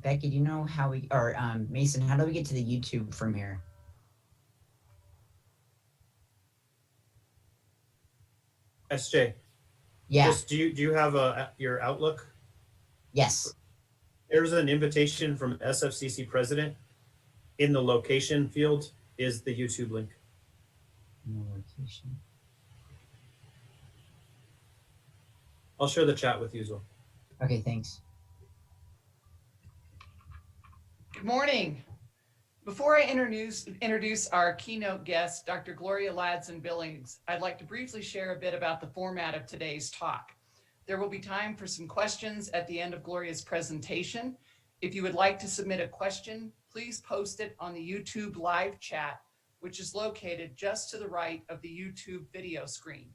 Becky, do you know how we, or Mason, how do we get to the YouTube from here? SJ, Yeah. just do you have your Outlook? Yes. There's an invitation from SFCC president. In the location field is the YouTube link. No location. I'll share the chat with you as well. Okay, thanks. Good morning. Before I introduce our keynote guest, Dr. Gloria Ladson-Billings, I'd like to briefly share a bit about the format of today's talk. There will be time for some questions at the end of Gloria's presentation. If you would like to submit a question, please post it on the YouTube live chat, which is located just to the right of the YouTube video screen.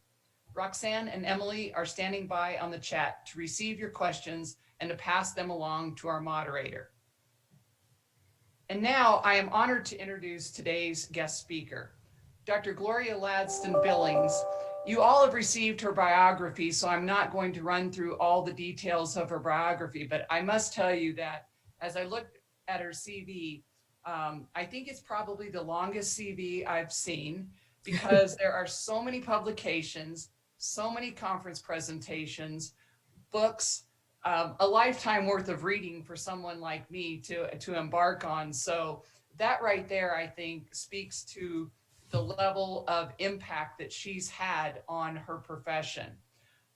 Roxanne and Emily are standing by on the chat to receive your questions and to pass them along to our moderator. And now I am honored to introduce today's guest speaker, Dr. Gloria Ladson-Billings. You all have received her biography, so I'm not going to run through all the details of her biography, but I must tell you that as I looked at her CV, I think it's probably the longest CV I've seen because there are so many publications, so many conference presentations, books, a lifetime worth of reading for someone like me to embark on. So that right there, I think, speaks to the level of impact that she's had on her profession.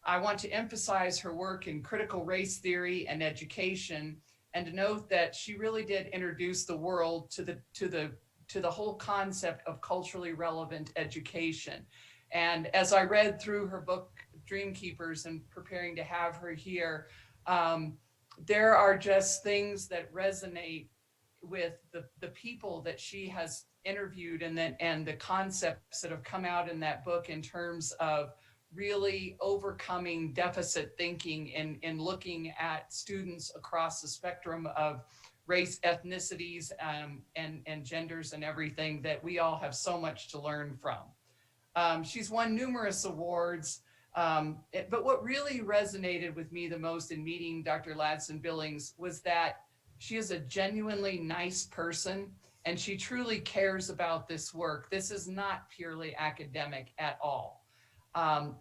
I want to emphasize her work in critical race theory and education, and to note that she really did introduce the world to the whole concept of culturally relevant education. And as I read through her book, Dream Keepers, and preparing to have her here, there are just things that resonate with the people that she has interviewed and the concepts that have come out in that book in terms of really overcoming deficit thinking in looking at students across the spectrum of race, ethnicities, and genders and everything, that we all have so much to learn from. She's won numerous awards. But what really resonated with me the most in meeting Dr. Ladson-Billings was that she is a genuinely nice person and she truly cares about this work. This is not purely academic at all.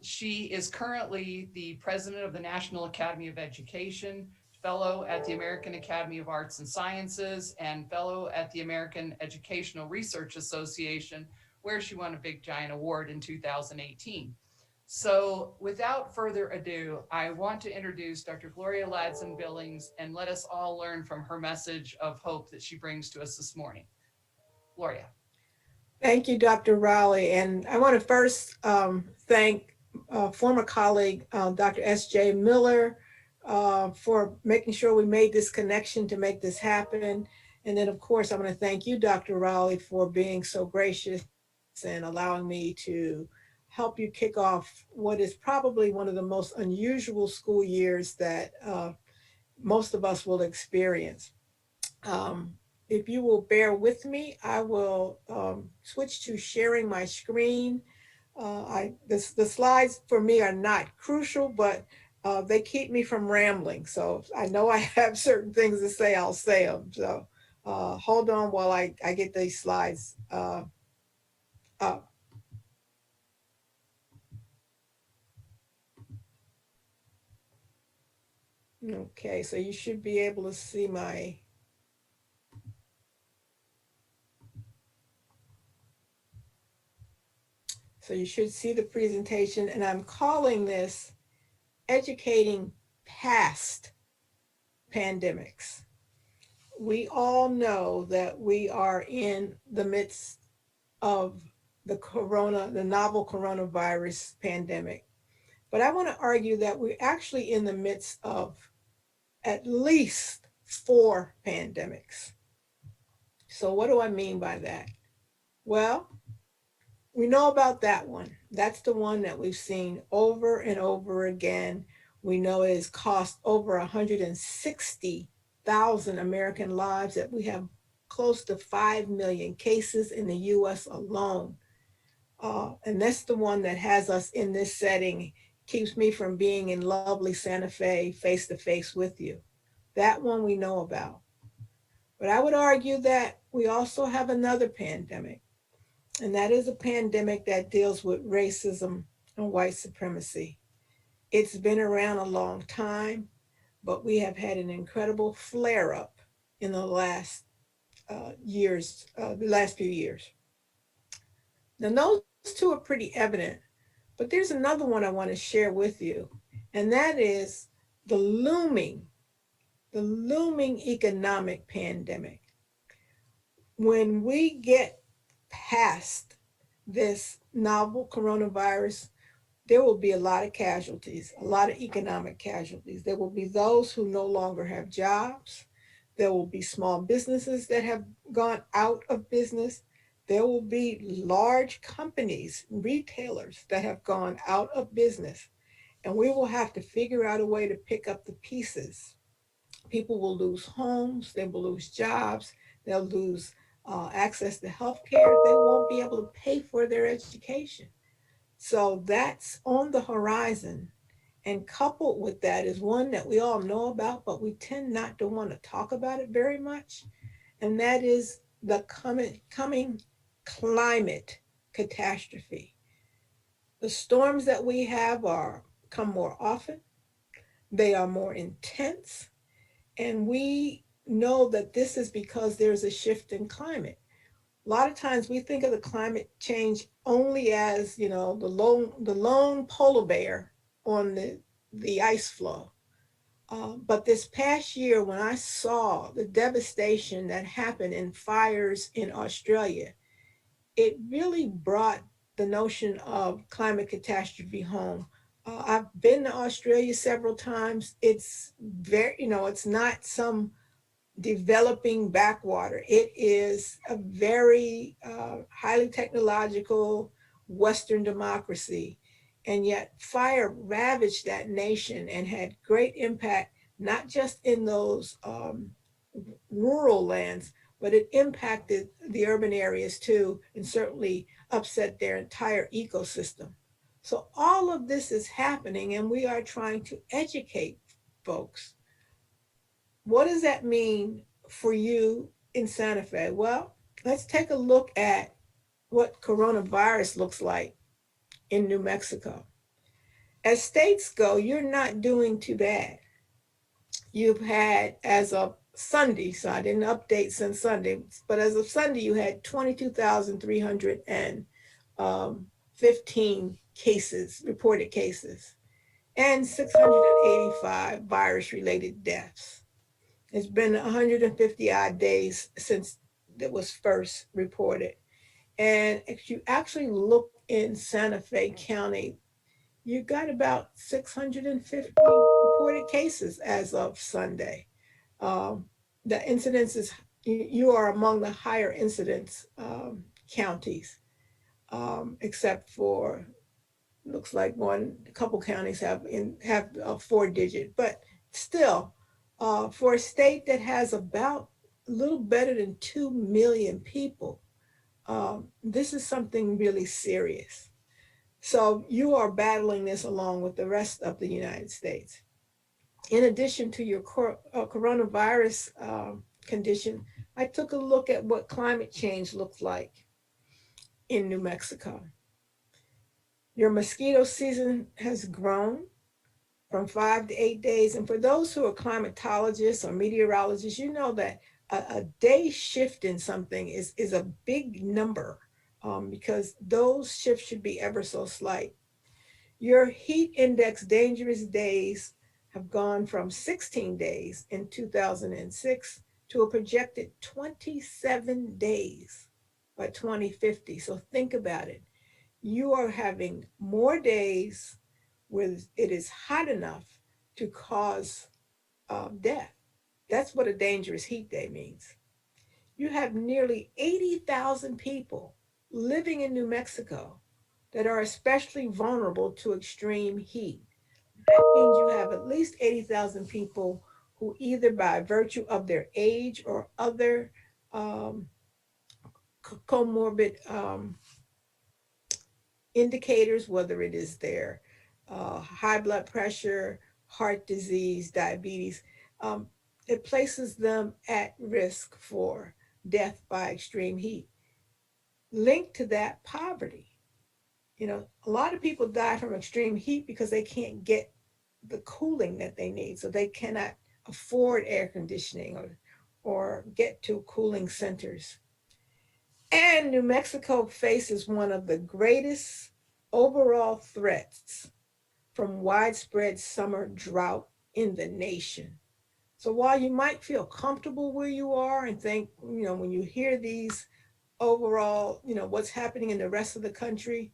She is currently the president of the National Academy of Education, fellow at the American Academy of Arts and Sciences, and fellow at the American Educational Research Association, where she won a big giant award in 2018. So without further ado, I want to introduce Dr. Gloria Ladson-Billings and let us all learn from her message of hope that she brings to us this morning. Gloria. Thank you, Dr. Rowley. And I want to first thank former colleague, Dr. S.J. Miller, for making sure we made this connection to make this happen. And then, of course, I want to thank you, Dr. Rowley, for being so gracious and allowing me to help you kick off what is probably one of the most unusual school years that most of us will experience. If you will bear with me, I will switch to sharing my screen. The slides for me are not crucial, but they keep me from rambling. So I know I have certain things to say, I'll say them. So hold on while I get these slides up. Okay, so you should be able to see my, so you should see the presentation, and I'm calling this Educating Past Pandemics. We all know that we are in the midst of the novel coronavirus pandemic. But I want to argue that we're actually in the midst of at least 4 pandemics. So what do I mean by that? Well, we know about that one. That's the one that we've seen over and over again. We know it has cost over 160,000 American lives, that we have close to 5 million cases in the US alone. And that's the one that has us in this setting, keeps me from being in lovely Santa Fe face to face with you. That one we know about. But I would argue that we also have another pandemic, and that is a pandemic that deals with racism and white supremacy. It's been around a long time, but we have had an incredible flare up in the last the last few years. Now, those two are pretty evident, but there's another one I want to share with you, and that is the looming, the looming economic pandemic. When we get past this novel coronavirus, there will be a lot of casualties, a lot of economic casualties. There will be those who no longer have jobs. There will be small businesses that have gone out of business. There will be large companies, retailers that have gone out of business. And we will have to figure out a way to pick up the pieces. People will lose homes, they will lose jobs, they'll lose access to health care. They won't be able to pay for their education. So that's on the horizon. And coupled with that is one that we all know about, but we tend not to want to talk about it very much. And that is the coming climate catastrophe. The storms that we have come more often, they are more intense, and we know that this is because there's a shift in climate. A lot of times we think of the climate change only as, the lone polar bear on the ice floe. But this past year, when I saw the devastation that happened in fires in Australia, it really brought the notion of climate catastrophe home. I've been to Australia several times. It's it's not some developing backwater. It is a very highly technological Western democracy. And yet fire ravaged that nation and had great impact, not just in those rural lands, but it impacted the urban areas too, and certainly upset their entire ecosystem. So all of this is happening, and we are trying to educate folks. What does that mean for you in Santa Fe? Well, let's take a look at what coronavirus looks like in New Mexico. As states go, you're not doing too bad. You've had, as of Sunday, so I didn't update since Sunday, but as of Sunday, you had 22,315 cases, reported cases, and 685 virus-related deaths. It's been 150 odd days since it was first reported. And if you actually look in Santa Fe County, you got about 650 reported cases as of Sunday. The incidence is, you are among the higher incidence counties, except for, looks like a couple counties have a 4-digit, but still, for a state that has about a little better than 2 million people, this is something really serious. So you are battling this along with the rest of the United States. In addition to your coronavirus condition, I took a look at what climate change looks like in New Mexico. Your mosquito season has grown from 5 to 8 days. And for those who are climatologists or meteorologists, you know that a day shift in something is a big number, because those shifts should be ever so slight. Your heat index dangerous days have gone from 16 days in 2006 to a projected 27 days by 2050. So think about it. You are having more days where it is hot enough to cause death. That's what a dangerous heat day means. You have nearly 80,000 people living in New Mexico that are especially vulnerable to extreme heat. That means you have at least 80,000 people who, either by virtue of their age or other comorbid indicators, whether it is their high blood pressure, heart disease, diabetes, it places them at risk for death by extreme heat. Linked to that, poverty. You know, a lot of people die from extreme heat because they can't get the cooling that they need. So they cannot afford air conditioning or get to cooling centers. And New Mexico faces one of the greatest overall threats from widespread summer drought in the nation. So while you might feel comfortable where you are and think, you know, when you hear these overall, you know, what's happening in the rest of the country,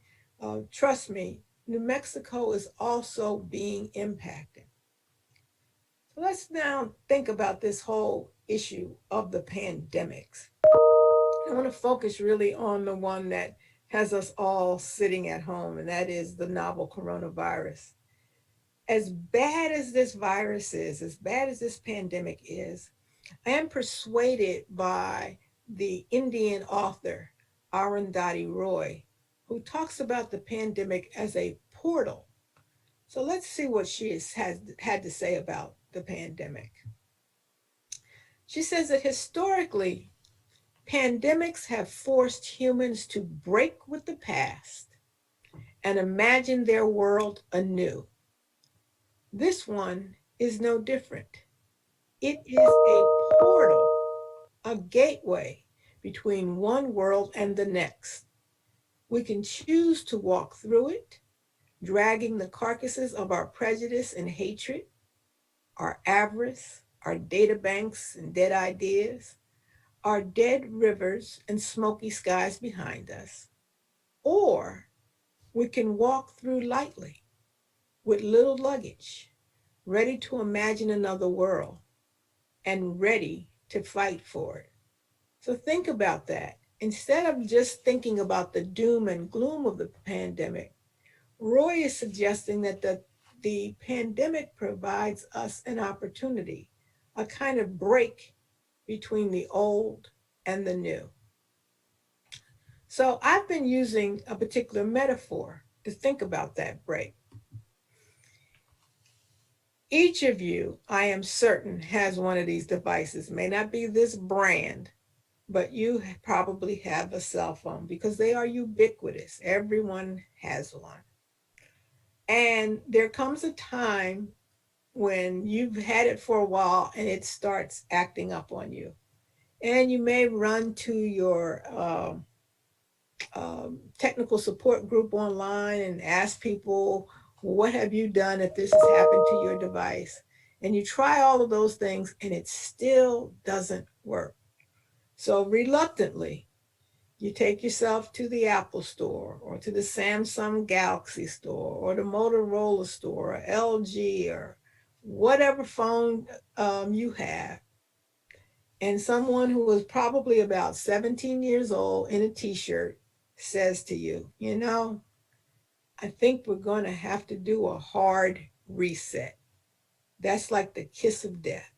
trust me, New Mexico is also being impacted. So let's now think about this whole issue of the pandemics. I want to focus really on the one that has us all sitting at home, and that is the novel coronavirus. As bad as this virus is, as bad as this pandemic is, I am persuaded by the Indian author Arundhati Roy, who talks about the pandemic as a portal. So let's see what she has had to say about the pandemic. She says that historically, pandemics have forced humans to break with the past and imagine their world anew. This one is no different. It is a portal, a gateway between one world and the next. We can choose to walk through it, dragging the carcasses of our prejudice and hatred, our avarice, our data banks and dead ideas, our dead rivers and smoky skies behind us. Or we can walk through lightly with little luggage, ready to imagine another world and ready to fight for it. So think about that. Instead of just thinking about the doom and gloom of the pandemic, Roy is suggesting that the pandemic provides us an opportunity, a kind of break between the old and the new. So I've been using a particular metaphor to think about that break. Each of you, I am certain, has one of these devices. It may not be this brand, but you probably have a cell phone because they are ubiquitous. Everyone has one. And there comes a time when you've had it for a while and it starts acting up on you. And you may run to your technical support group online and ask people, what have you done if this has happened to your device? And you try all of those things and it still doesn't work. So reluctantly, you take yourself to the Apple store or to the Samsung Galaxy store or the Motorola store or LG or whatever phone you have. And someone who was probably about 17 years old in a t-shirt says to you, you know, I think we're going to have to do a hard reset. That's like the kiss of death.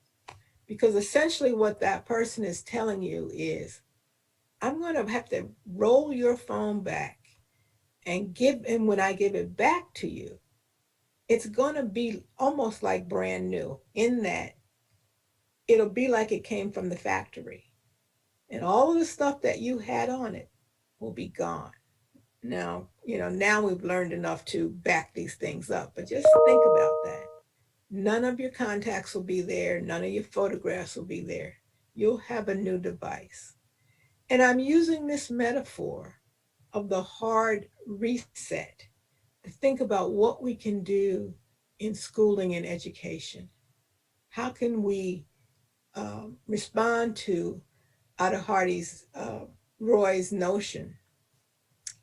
Because essentially what that person is telling you is, I'm going to have to roll your phone back and when I give it back to you, it's going to be almost like brand new in that it'll be like it came from the factory. And all of the stuff that you had on it will be gone. Now, you know, now we've learned enough to back these things up, but just think about that. None of your contacts will be there. None of your photographs will be there. You'll have a new device. And I'm using this metaphor of the hard reset to think about what we can do in schooling and education. How can we respond to Arundhati Roy's notion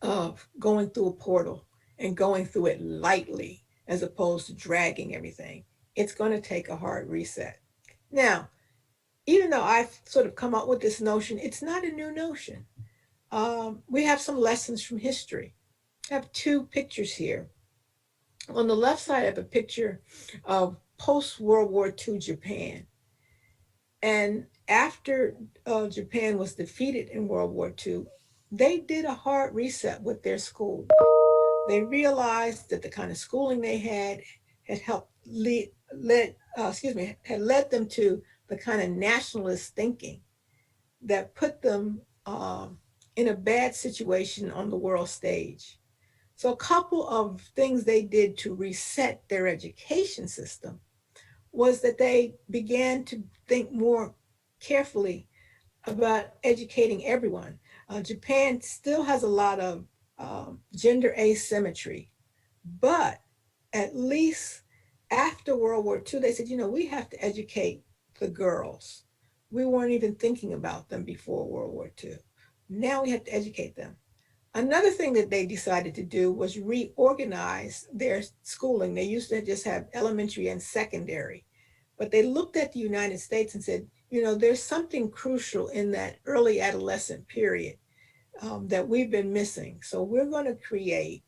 of going through a portal and going through it lightly as opposed to dragging everything? It's going to take a hard reset. Now, even though I've sort of come up with this notion, it's not a new notion. We have some lessons from history. I have two pictures here. On the left side, I have a picture of post-World War II Japan. And after Japan was defeated in World War II, they did a hard reset with their school. They realized that the kind of schooling they had helped led them to the kind of nationalist thinking that put them in a bad situation on the world stage. So a couple of things they did to reset their education system was that they began to think more carefully about educating everyone. Japan still has a lot of gender asymmetry, but at least after World War II, they said, we have to educate the girls. We weren't even thinking about them before World War II. Now we have to educate them. Another thing that they decided to do was reorganize their schooling. They used to just have elementary and secondary, but they looked at the United States and said, there's something crucial in that early adolescent period that we've been missing. So we're going to create,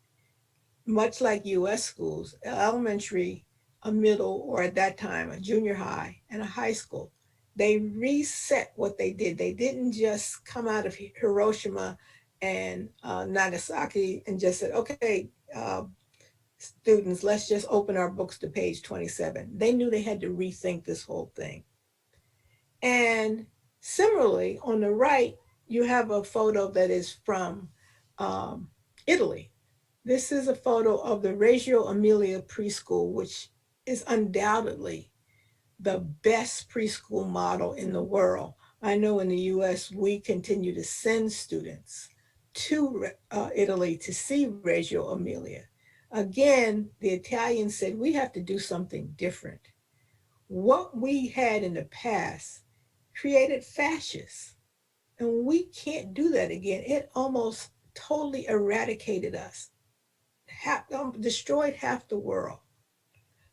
much like US schools, elementary, a middle, or at that time, a junior high and a high school. They reset what they did. They didn't just come out of Hiroshima and Nagasaki and just said, okay, students, let's just open our books to page 27. They knew they had to rethink this whole thing. And similarly, on the right, you have a photo that is from Italy. This is a photo of the Reggio Emilia preschool, which is undoubtedly the best preschool model in the world. I know in the US, we continue to send students to Italy to see Reggio Emilia. Again, the Italians said, we have to do something different. What we had in the past created fascists, and we can't do that again. It almost totally eradicated us, destroyed half the world.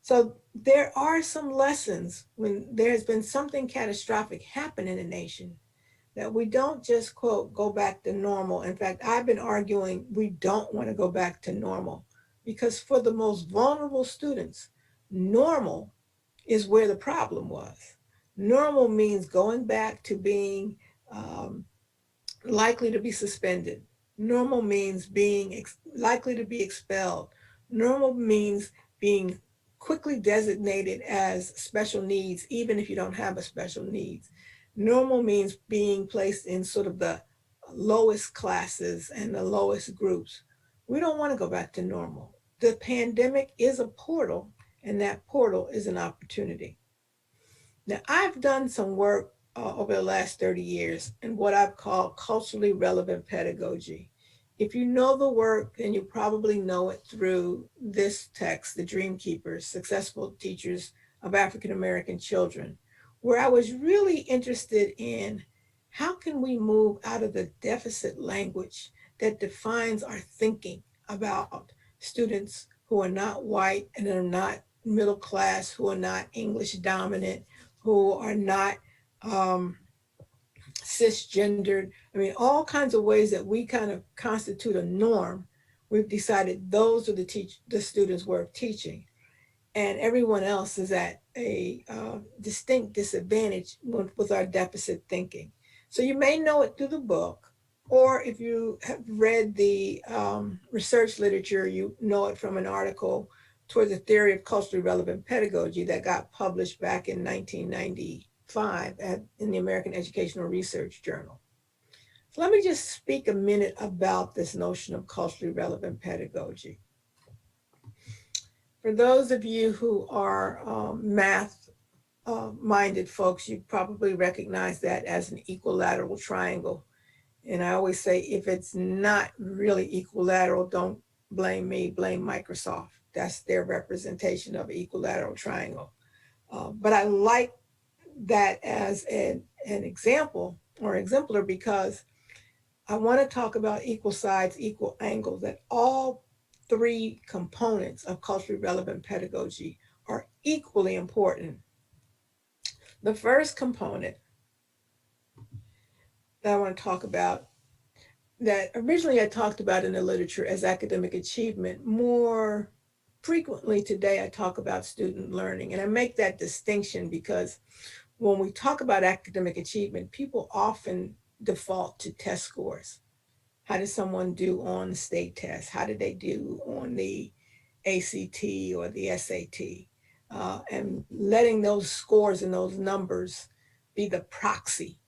So there are some lessons when there's been something catastrophic happen in a nation that we don't just, quote, go back to normal. In fact, I've been arguing we don't want to go back to normal because for the most vulnerable students, normal is where the problem was. Normal means going back to being likely to be suspended. Normal means being likely to be expelled. Normal means being quickly designated as special needs, even if you don't have a special needs. Normal means being placed in sort of the lowest classes and the lowest groups. We don't want to go back to normal. The pandemic is a portal, and that portal is an opportunity. Now, I've done some work over the last 30 years in what I've called culturally relevant pedagogy. If you know the work, then you probably know it through this text, The Dream Keepers, Successful Teachers of African American Children, where I was really interested in how can we move out of the deficit language that defines our thinking about students who are not white and are not middle class, who are not English dominant, who are not cisgendered. I mean, all kinds of ways that we kind of constitute a norm. We've decided those are the students worth teaching. And everyone else is at a distinct disadvantage with our deficit thinking. So you may know it through the book, or if you have read the research literature, you know it from an article toward the theory of culturally relevant pedagogy that got published back in 1995 in the American Educational Research Journal. So let me just speak a minute about this notion of culturally relevant pedagogy. For those of you who are math-minded folks, you probably recognize that as an equilateral triangle. And I always say, if it's not really equilateral, don't blame me, blame Microsoft. That's their representation of an equilateral triangle. But I like that as an example or exemplar because I want to talk about equal sides, equal angles, that all three components of culturally relevant pedagogy are equally important. The first component that I want to talk about, that originally I talked about in the literature as academic achievement, more frequently today I talk about student learning. And I make that distinction because when we talk about academic achievement, people often default to test scores. How did someone do on the state test? How did they do on the ACT or the SAT? And letting those scores and those numbers be the proxy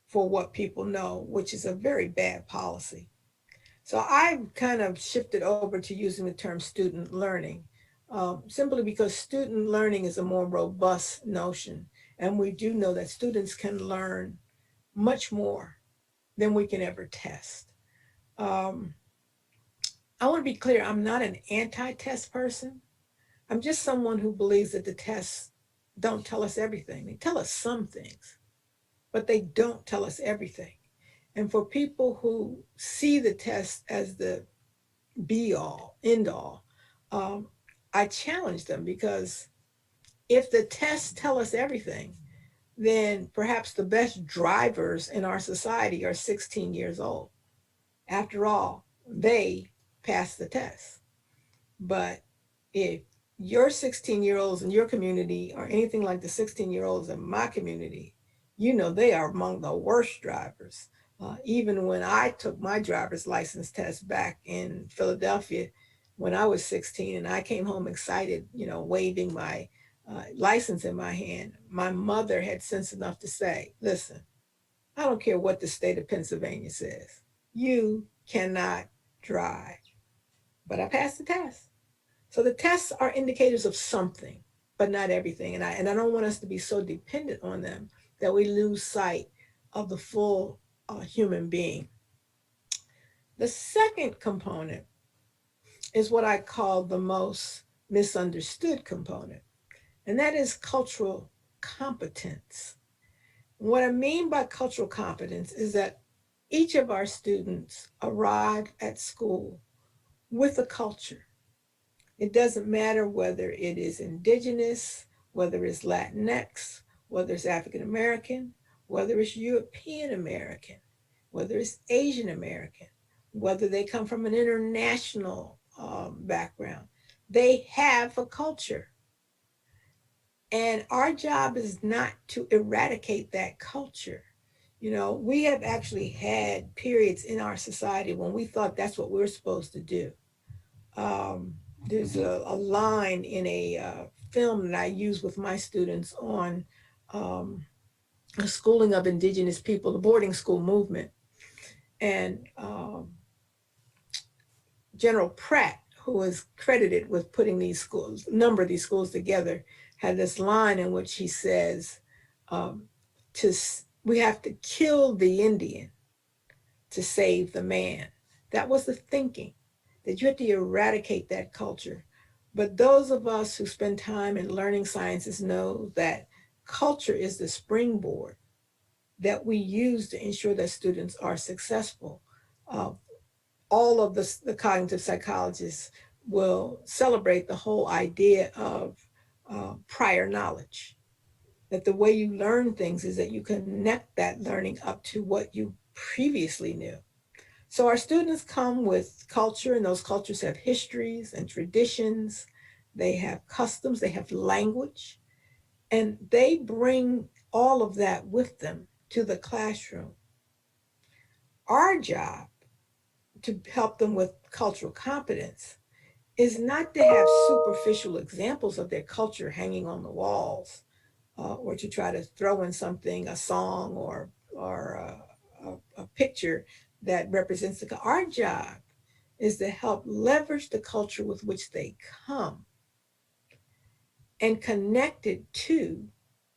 for what people know, which is a very bad policy. So I've kind of shifted over to using the term student learning, simply because student learning is a more robust notion. And we do know that students can learn much more than we can ever test. Um, I want to be clear, I'm not an anti-test person. I'm just someone who believes that the tests don't tell us everything. They tell us some things, but they don't tell us everything. And for people who see the test as the be all, end all, I challenge them, because if the tests tell us everything, then perhaps the best drivers in our society are 16 years old. After all, they passed the test. But if your 16-year-olds in your community are anything like the 16-year-olds in my community, you know they are among the worst drivers. Even when I took my driver's license test back in Philadelphia when I was 16 and I came home excited, waving my license in my hand, my mother had sense enough to say, listen, I don't care what the state of Pennsylvania says, you cannot drive. But I passed the test. So the tests are indicators of something, but not everything. And I don't want us to be so dependent on them that we lose sight of the full human being. The second component is what I call the most misunderstood component, and that is cultural competence. What I mean by cultural competence is that each of our students arrive at school with a culture. It doesn't matter whether it is indigenous, whether it's Latinx, whether it's African American, whether it's European American, whether it's Asian American, whether they come from an international background. They have a culture. And our job is not to eradicate that culture. We have actually had periods in our society when we thought that's what we're supposed to do. There's a line in a film that I use with my students on the schooling of indigenous people, the boarding school movement. And General Pratt, who is credited with putting these schools, a number of these schools together, had this line in which he says, we have to kill the Indian to save the man. That was the thinking, that you have to eradicate that culture. But those of us who spend time in learning sciences know that culture is the springboard that we use to ensure that students are successful. All of the cognitive psychologists will celebrate the whole idea of prior knowledge, that the way you learn things is that you connect that learning up to what you previously knew. So our students come with culture, and those cultures have histories and traditions. They have customs, they have language, and they bring all of that with them to the classroom. Our job to help them with cultural competence is not to have superficial examples of their culture hanging on the walls, or to try to throw in something, a song or a picture that represents the. Our job is to help leverage the culture with which they come and connect it to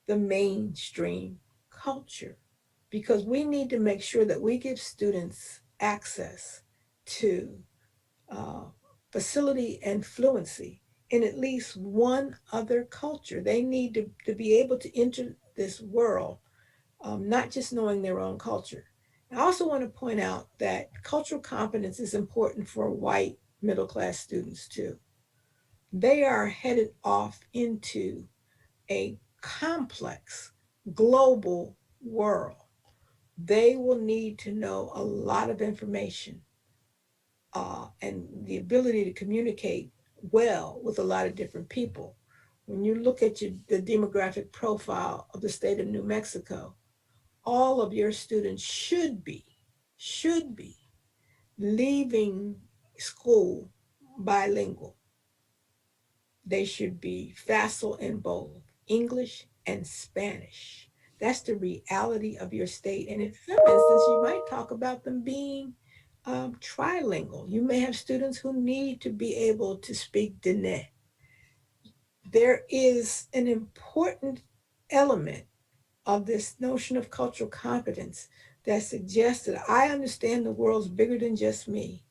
the mainstream culture, because we need to make sure that we give students access to facility and fluency in at least one other culture. They need to be able to enter this world, not just knowing their own culture. I also want to point out that cultural competence is important for white middle-class students too. They are headed off into a complex global world. They will need to know a lot of information and the ability to communicate well with a lot of different people. When you look at the demographic profile of the state of New Mexico, all of your students should be leaving school bilingual. They should be facile in both English and Spanish. That's the reality of your state. And in some instances, you might talk about them being trilingual. You may have students who need to be able to speak Diné. There is an important element of this notion of cultural competence that suggests that I understand the world's bigger than just me.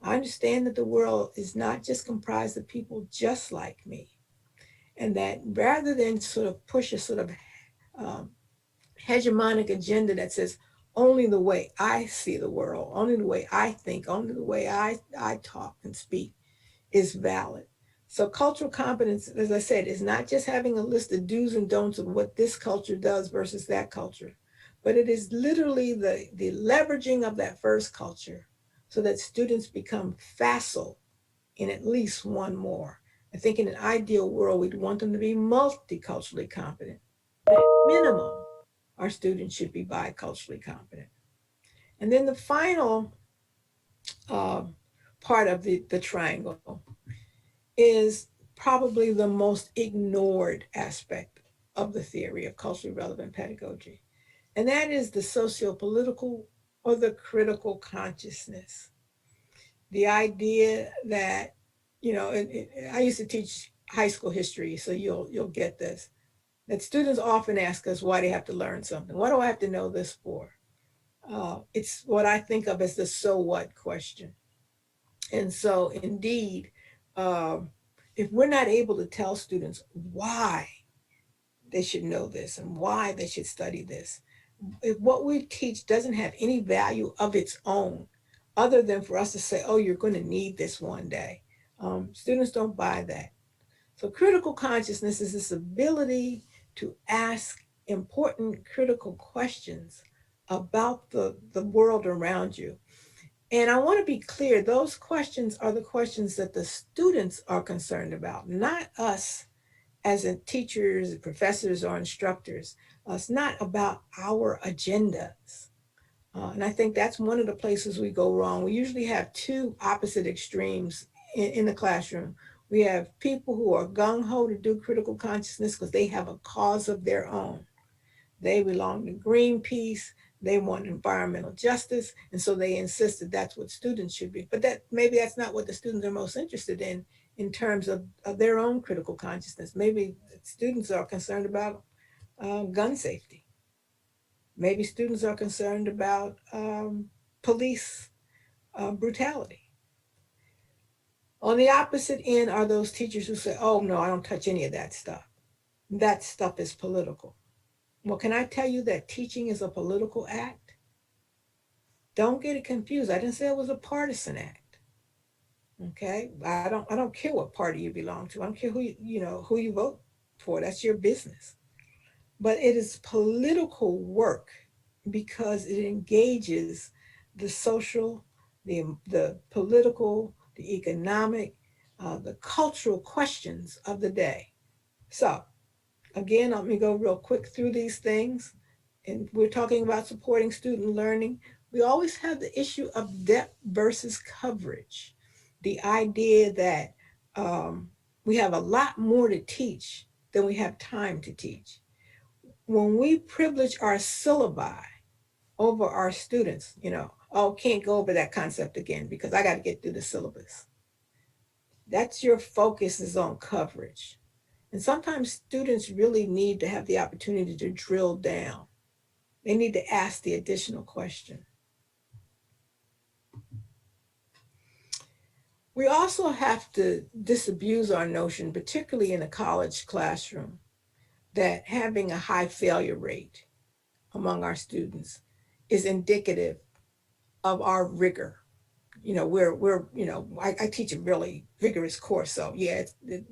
I understand that the world is not just comprised of people just like me. And that rather than sort of push a sort of hegemonic agenda that says only the way I see the world, only the way I think, only the way I talk and speak is valid. So cultural competence, as I said, is not just having a list of do's and don'ts of what this culture does versus that culture, but it is literally the leveraging of that first culture so that students become facile in at least one more. I think in an ideal world, we'd want them to be multiculturally competent. At minimum, our students should be biculturally competent. And then the final part of the triangle is probably the most ignored aspect of the theory of culturally relevant pedagogy. And that is the socio-political or the critical consciousness. The idea that, I used to teach high school history, so you'll get this, that students often ask us why they have to learn something. What do I have to know this for? It's what I think of as the so what question. And so indeed, if we're not able to tell students why they should know this and why they should study this, if what we teach doesn't have any value of its own, other than for us to say, oh, you're going to need this one day, students don't buy that. So critical consciousness is this ability to ask important critical questions about the world around you. And I want to be clear, those questions are the questions that the students are concerned about, not us as in teachers, professors, or instructors. It's not about our agendas. And I think that's one of the places we go wrong. We usually have two opposite extremes in the classroom. We have people who are gung-ho to do critical consciousness because they have a cause of their own. They belong to Greenpeace. They want environmental justice, and so they insist that that's what students should be. But maybe that's not what the students are most interested in terms of their own critical consciousness. Maybe students are concerned about gun safety. Maybe students are concerned about police brutality. On the opposite end are those teachers who say, oh no, I don't touch any of that stuff. That stuff is political. Well, can I tell you that teaching is a political act? Don't get it confused. I didn't say it was a partisan act. Okay, I don't care what party you belong to. I don't care who you vote for. That's your business. But it is political work because it engages the social, the political, the economic, the cultural questions of the day. So again, let me go real quick through these things. And we're talking about supporting student learning. We always have the issue of depth versus coverage. The idea that we have a lot more to teach than we have time to teach. When we privilege our syllabi over our students, can't go over that concept again because I got to get through the syllabus. That's your focus is on coverage. And sometimes students really need to have the opportunity to drill down. They need to ask the additional question. We also have to disabuse our notion, particularly in a college classroom, that having a high failure rate among our students is indicative of our rigor. I teach a really rigorous course, so yeah,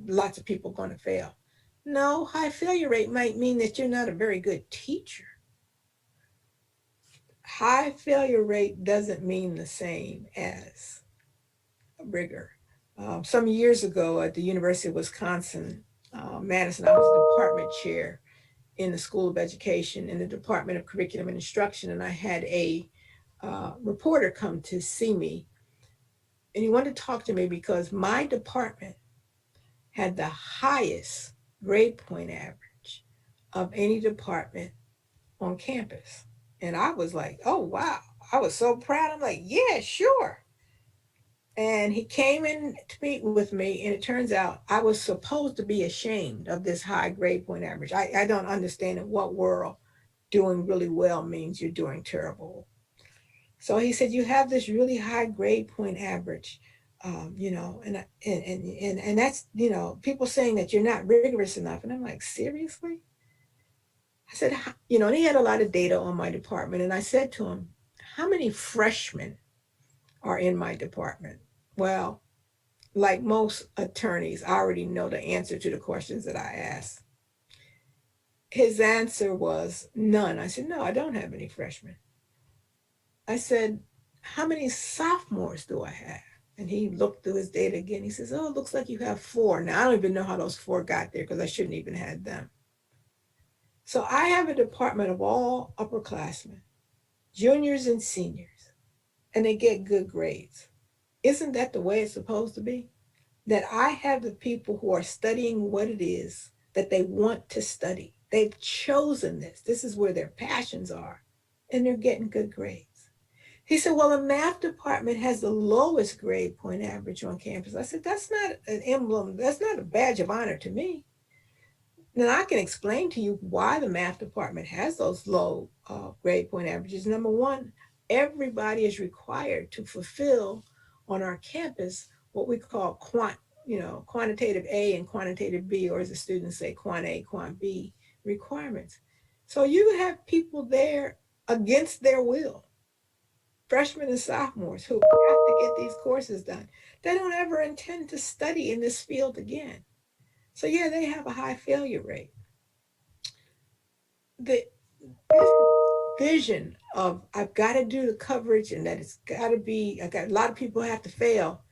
lots of people going to fail. No, high failure rate might mean that you're not a very good teacher. High failure rate doesn't mean the same as rigor. Some years ago at the University of Wisconsin, Madison, I was the department chair in the School of Education in the Department of Curriculum and Instruction, and I had a reporter come to see me, and he wanted to talk to me because my department had the highest grade point average of any department on campus. And I was like, oh, wow. I was so proud. I'm like, yeah, sure. And he came in to meet with me, and it turns out I was supposed to be ashamed of this high grade point average. I don't understand in what world doing really well means you're doing terrible. So he said, you have this really high grade point average, and that's, people saying that you're not rigorous enough. And I'm like, seriously? I said, and he had a lot of data on my department. And I said to him, how many freshmen are in my department? Well, like most attorneys, I already know the answer to the questions that I asked. His answer was none. I said, no, I don't have any freshmen. I said, how many sophomores do I have? And he looked through his data again. He says, oh, it looks like you have 4. Now, I don't even know how those 4 got there because I shouldn't even had them. So I have a department of all upperclassmen, juniors and seniors, and they get good grades. Isn't that the way it's supposed to be? That I have the people who are studying what it is that they want to study. They've chosen this. This is where their passions are, and they're getting good grades. He said, well, the math department has the lowest grade point average on campus. I said, that's not an emblem. That's not a badge of honor to me. Now, I can explain to you why the math department has those low grade point averages. Number one, everybody is required to fulfill on our campus what we call quantitative A and quantitative B, or as the students say, quant A, quant B requirements. So you have people there against their will, freshmen and sophomores who have to get these courses done. They don't ever intend to study in this field again. So yeah, they have a high failure rate. The vision of I've got to do the coverage and that it's got to be, I got a lot of people have to fail,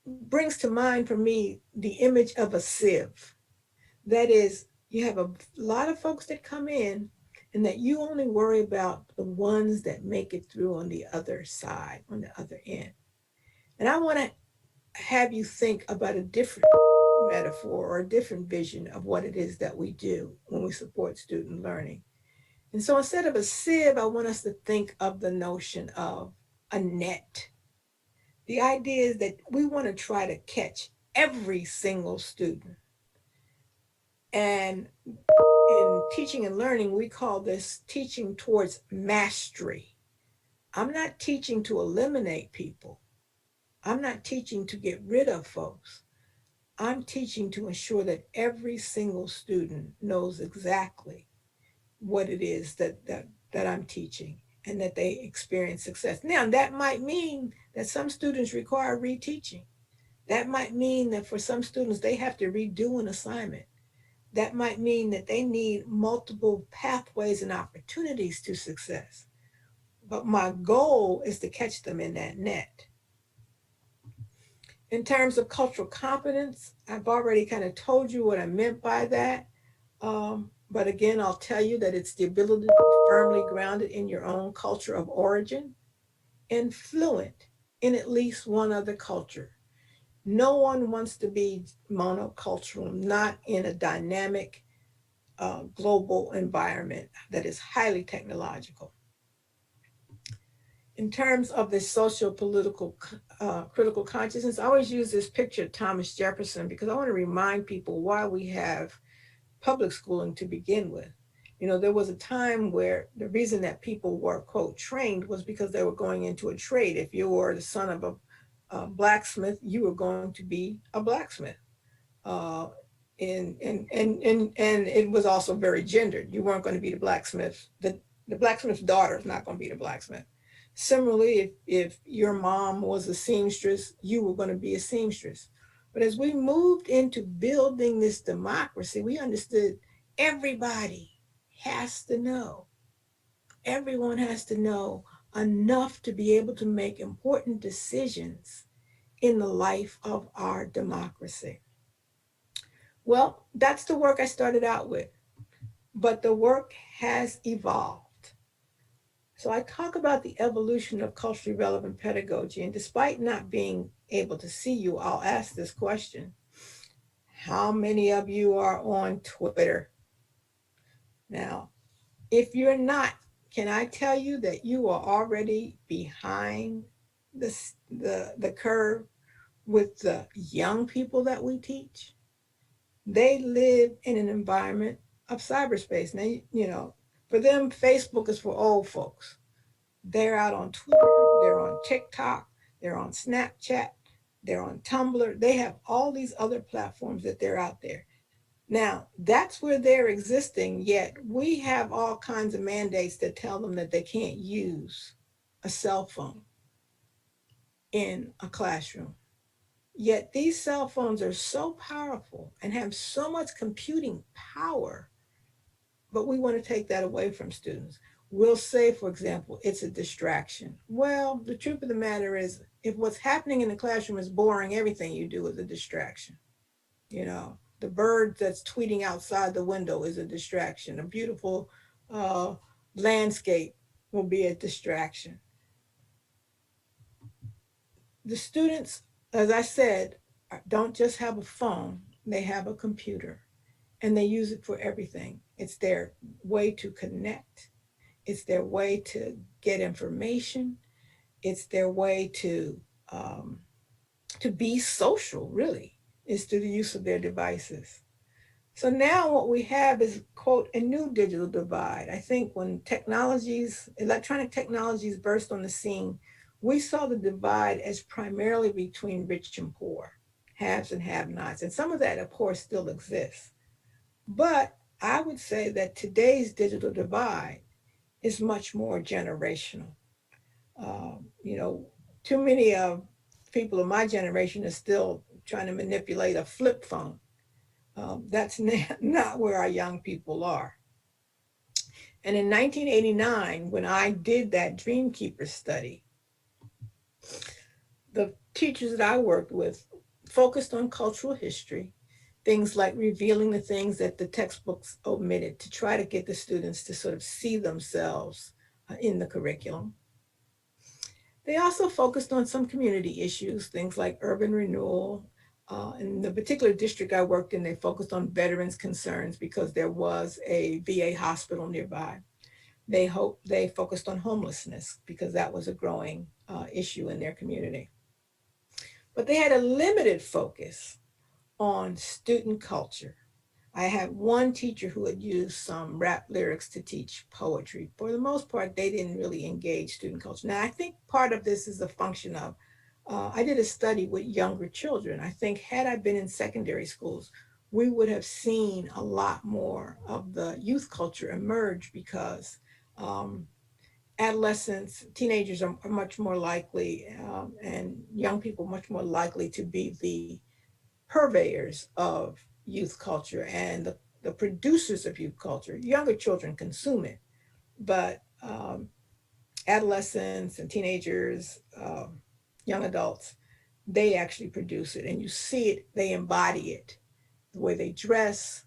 brings to mind for me the image of a sieve. That is, you have a lot of folks that come in and that you only worry about the ones that make it through on the other side, on the other end. And I want to have you think about a different metaphor or a different vision of what it is that we do when we support student learning. And so instead of a sieve, I want us to think of the notion of a net. The idea is that we want to try to catch every single student. And in teaching and learning, we call this teaching towards mastery. I'm not teaching to eliminate people. I'm not teaching to get rid of folks. I'm teaching to ensure that every single student knows exactly what it is that I'm teaching and that they experience success. Now, that might mean that some students require reteaching. That might mean that for some students, they have to redo an assignment. That might mean that they need multiple pathways and opportunities to success. But my goal is to catch them in that net. In terms of cultural competence, I've already kind of told you what I meant by that. But again, I'll tell you that it's the ability to be firmly grounded in your own culture of origin and fluent in at least one other culture. No one wants to be monocultural, not in a dynamic global environment that is highly technological. In terms of the social political critical consciousness, I always use this picture of Thomas Jefferson because I want to remind people why we have public schooling to begin with. You know, there was a time where the reason that people were, quote, trained was because they were going into a trade. If you were the son of a blacksmith, you were going to be a blacksmith. And it was also very gendered. You weren't going to be the blacksmith. The blacksmith's daughter is not going to be the blacksmith. Similarly, if your mom was a seamstress, you were going to be a seamstress. But as we moved into building this democracy, we understood everybody has to know. Everyone has to know enough to be able to make important decisions in the life of our democracy. Well, that's the work I started out with, but the work has evolved. So I talk about the evolution of culturally relevant pedagogy, and despite not being able to see you, I'll ask this question. How many of you are on Twitter? Now, If you're not, can I tell you that you are already behind the curve with the young people that we teach? They live in an environment of cyberspace. Now, for them, Facebook is for old folks. They're out on Twitter, they're on TikTok, they're on Snapchat, they're on Tumblr. They have all these other platforms that they're out there. Now, that's where they're existing, yet we have all kinds of mandates that tell them that they can't use a cell phone in a classroom. Yet these cell phones are so powerful and have so much computing power, but we want to take that away from students. We'll say, for example, it's a distraction. Well, the truth of the matter is, if what's happening in the classroom is boring, everything you do is a distraction. The bird that's tweeting outside the window is a distraction. A beautiful landscape will be a distraction. The students, as I said, don't just have a phone, they have a computer, and they use it for everything. It's their way to connect. It's their way to get information. It's their way to be social, really, is through the use of their devices. So now what we have is, quote, a new digital divide. I think when electronic technologies burst on the scene, we saw the divide as primarily between rich and poor, haves and have-nots. And some of that, of course, still exists. But I would say that today's digital divide is much more generational. Too many people of my generation are still trying to manipulate a flip phone. That's not where our young people are. And in 1989, when I did that Dreamkeeper study, the teachers that I worked with focused on cultural history, things like revealing the things that the textbooks omitted to try to get the students to sort of see themselves in the curriculum. They also focused on some community issues, things like urban renewal. In the particular district I worked in, they focused on veterans' concerns because there was a VA hospital nearby. They focused on homelessness because that was a growing issue in their community. But they had a limited focus on student culture. I had one teacher who had used some rap lyrics to teach poetry. For the most part, they didn't really engage student culture. Now, I think part of this is a function of, I did a study with younger children. I think had I been in secondary schools, we would have seen a lot more of the youth culture emerge because adolescents, teenagers are much more likely, and young people much more likely to be the purveyors of youth culture and the producers of youth culture. Younger children consume it, but adolescents and teenagers, young adults, they actually produce it, and you see it, they embody it, the way they dress,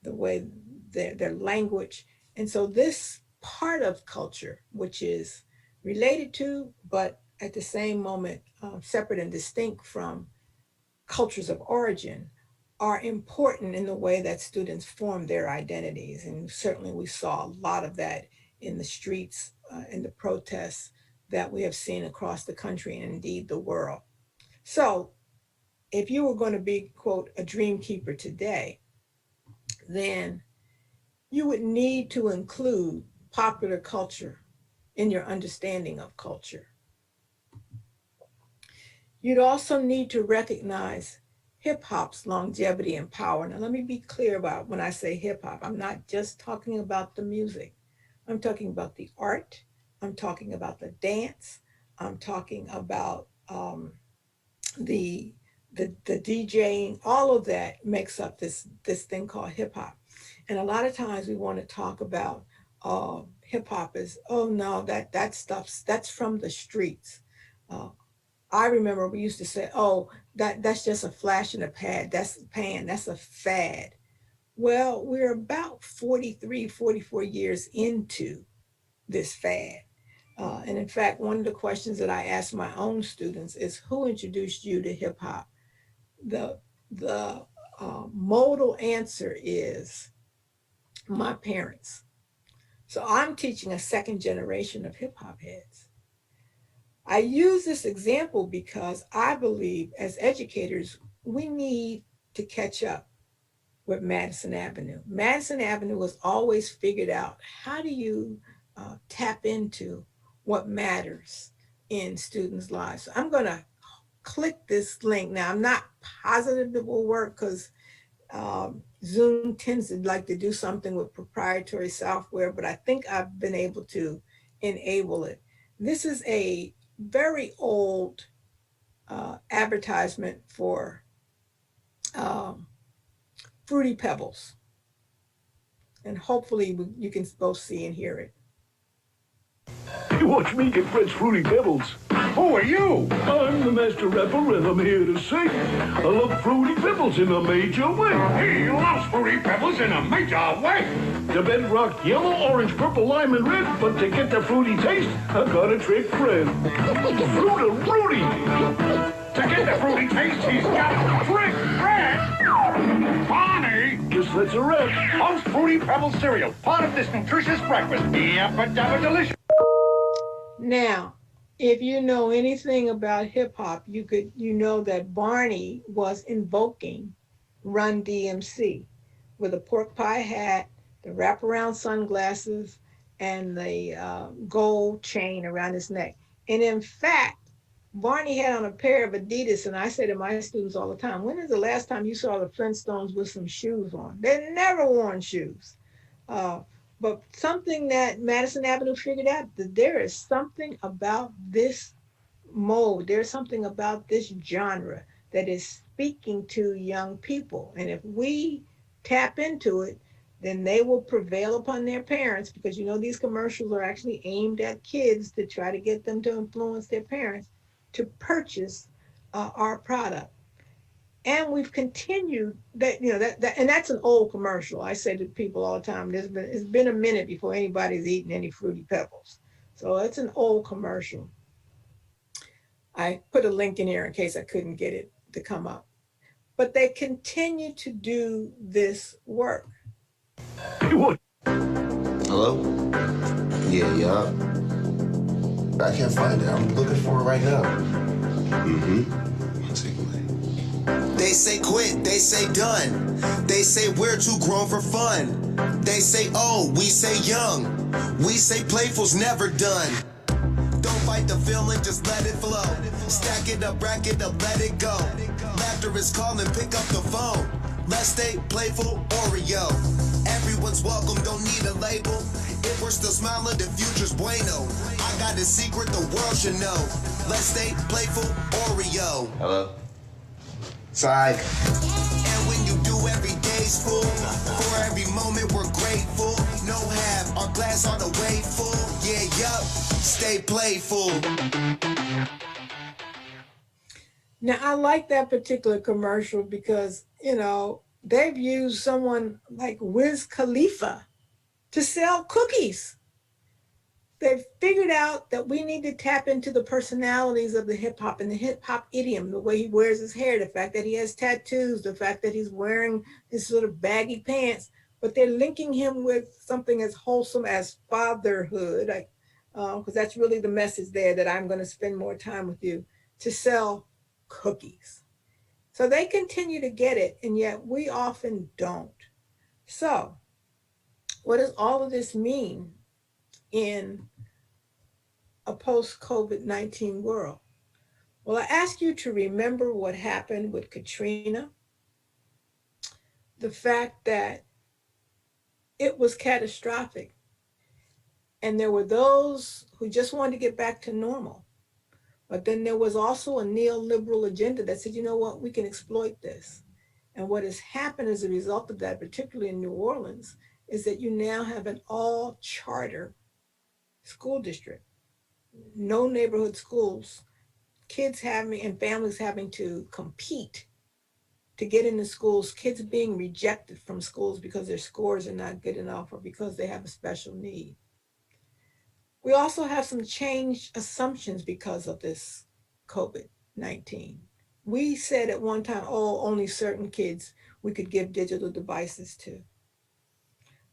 the way their language. And so this part of culture, which is related to, but at the same moment, separate and distinct from cultures of origin, are important in the way that students form their identities. And certainly we saw a lot of that in the streets, in the protests that we have seen across the country and indeed the world. So if you were going to be, quote, a dream keeper today, then you would need to include popular culture in your understanding of culture. You'd also need to recognize hip hop's longevity and power. Now, let me be clear about when I say hip hop, I'm not just talking about the music. I'm talking about the art. I'm talking about the dance. I'm talking about the DJing. All of that makes up this thing called hip hop. And a lot of times we want to talk about hip hop as, oh no, that's from the streets. I remember we used to say, oh, that's just a flash in the pan, that's a fad. Well, we're about 43, 44 years into this fad. And in fact, one of the questions that I ask my own students is, who introduced you to hip hop? The modal answer is my parents. So I'm teaching a second generation of hip hop heads. I use this example because I believe as educators, we need to catch up with Madison Avenue. Madison Avenue was always figured out, how do you tap into what matters in students' lives? So I'm going to click this link. Now, I'm not positive it will work because Zoom tends to like to do something with proprietary software, but I think I've been able to enable it. This is a very old advertisement for Fruity Pebbles. And hopefully you can both see and hear it. You watch me get Fred's Fruity Pebbles. Who are you? I'm the master rapper and I'm here to sing. I love Fruity Pebbles in a major way. He loves Fruity Pebbles in a major way. The bedrock yellow, orange, purple, lime, and red. But to get the fruity taste, I gotta trick Fred. Fruity! To get the fruity taste, he's got to trick Fred. Barney! Guess that's a wrap. House Fruity Pebbles cereal, part of this nutritious breakfast. Yabba-dabba delicious. Now, if you know anything about hip hop, you know that Barney was invoking Run DMC with a pork pie hat, the wraparound sunglasses, and the gold chain around his neck. And in fact, Barney had on a pair of Adidas, and I say to my students all the time, when is the last time you saw the Flintstones with some shoes on? They've never worn shoes. But something that Madison Avenue figured out, that there is something about this mode, there's something about this genre that is speaking to young people. And if we tap into it, then they will prevail upon their parents, because you know these commercials are actually aimed at kids to try to get them to influence their parents to purchase our product. And we've continued that, you know, that and that's an old commercial. I say to people all the time, it's been a minute before anybody's eaten any Fruity Pebbles. So it's an old commercial. I put a link in here in case I couldn't get it to come up. But they continue to do this work. You Hello? Yeah. I can't find it. I'm looking for it right now. One second. They say quit, they say done. They say we're too grown for fun. They say old, we say young. We say playful's never done. Don't fight the feeling, just let it flow. Stack it up, rack it up, let it go. Laughter is calling, pick up the phone. Let's stay playful, Oreo. Everyone's welcome, don't need a label. If we're still smiling, the future's bueno. I got a secret the world should know. Let's stay playful, Oreo. Hello? Side. And when you do, every day's full. For every moment, we're grateful. No half, our glass on the way full. Yeah, yup, stay playful. Now, I like that particular commercial because, you know, they've used someone like Wiz Khalifa to sell cookies. They've figured out that we need to tap into the personalities of the hip hop and the hip hop idiom, the way he wears his hair, the fact that he has tattoos, the fact that he's wearing his sort of baggy pants, but they're linking him with something as wholesome as fatherhood, because that's really the message there, that I'm going to spend more time with you, to sell cookies. So they continue to get it, and yet we often don't. So what does all of this mean in a post-COVID-19 world? Well, I ask you to remember what happened with Katrina, the fact that it was catastrophic, and there were those who just wanted to get back to normal. But then there was also a neoliberal agenda that said, you know what, we can exploit this. And what has happened as a result of that, particularly in New Orleans, is that you now have an all charter school district, no neighborhood schools, kids having and families having to compete to get into schools, kids being rejected from schools because their scores are not good enough or because they have a special need. We also have some changed assumptions because of this COVID-19. We said at one time, oh, only certain kids we could give digital devices to.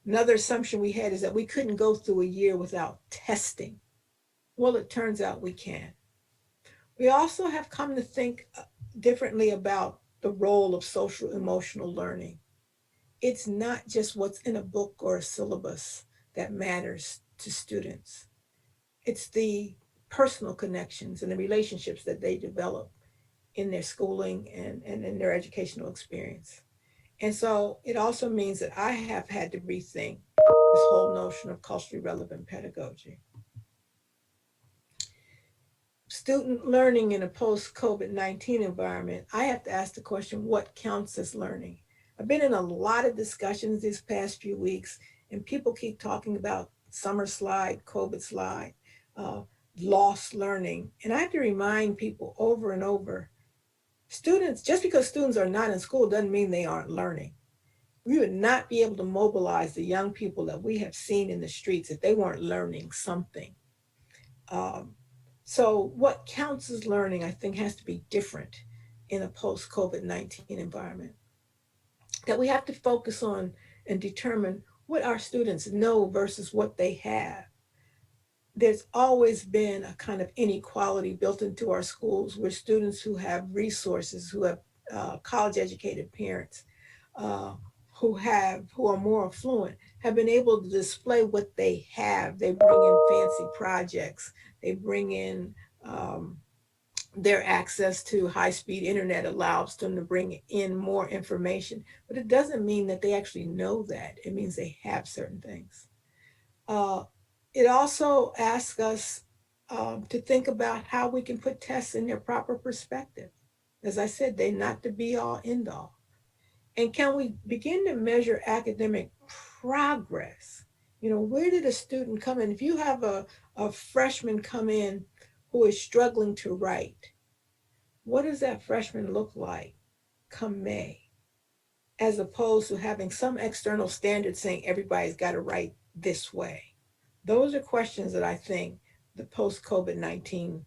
Another assumption we had is that we couldn't go through a year without testing. Well, it turns out we can. We also have come to think differently about the role of social emotional learning. It's not just what's in a book or a syllabus that matters to students. It's the personal connections and the relationships that they develop in their schooling and in their educational experience. And so it also means that I have had to rethink this whole notion of culturally relevant pedagogy. Student learning in a post-COVID-19 environment, I have to ask the question, what counts as learning? I've been in a lot of discussions these past few weeks, and people keep talking about summer slide, COVID slide, lost learning. And I have to remind people over and over, students, just because students are not in school doesn't mean they aren't learning. We would not be able to mobilize the young people that we have seen in the streets if they weren't learning something. So what counts as learning, I think, has to be different in a post-COVID-19 environment. That we have to focus on and determine what our students know versus what they have. There's always been a kind of inequality built into our schools where students who have resources, who have college-educated parents, who are more affluent, have been able to display what they have. They bring in fancy projects. They bring in their access to high-speed internet allows them to bring in more information, but it doesn't mean that they actually know that. It means they have certain things. It also asks us to think about how we can put tests in their proper perspective. As I said, they're not the be-all, end-all. And can we begin to measure academic progress? You know, where did a student come in? If you have a freshman come in who is struggling to write, what does that freshman look like come May? As opposed to having some external standard saying everybody's got to write this way. Those are questions that I think the post-COVID-19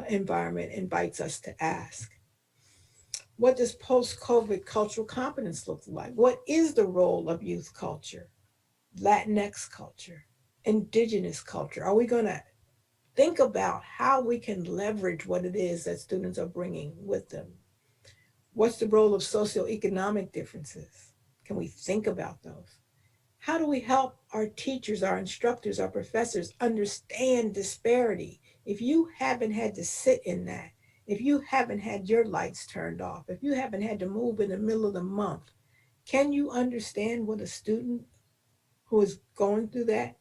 environment invites us to ask. What does post-COVID cultural competence look like? What is the role of youth culture, Latinx culture, indigenous culture? Are we going to think about how we can leverage what it is that students are bringing with them? What's the role of socioeconomic differences? Can we think about those? How do we help our teachers, our instructors, our professors understand disparity? If you haven't had to sit in that, if you haven't had your lights turned off, if you haven't had to move in the middle of the month, can you understand what a student who is going through that?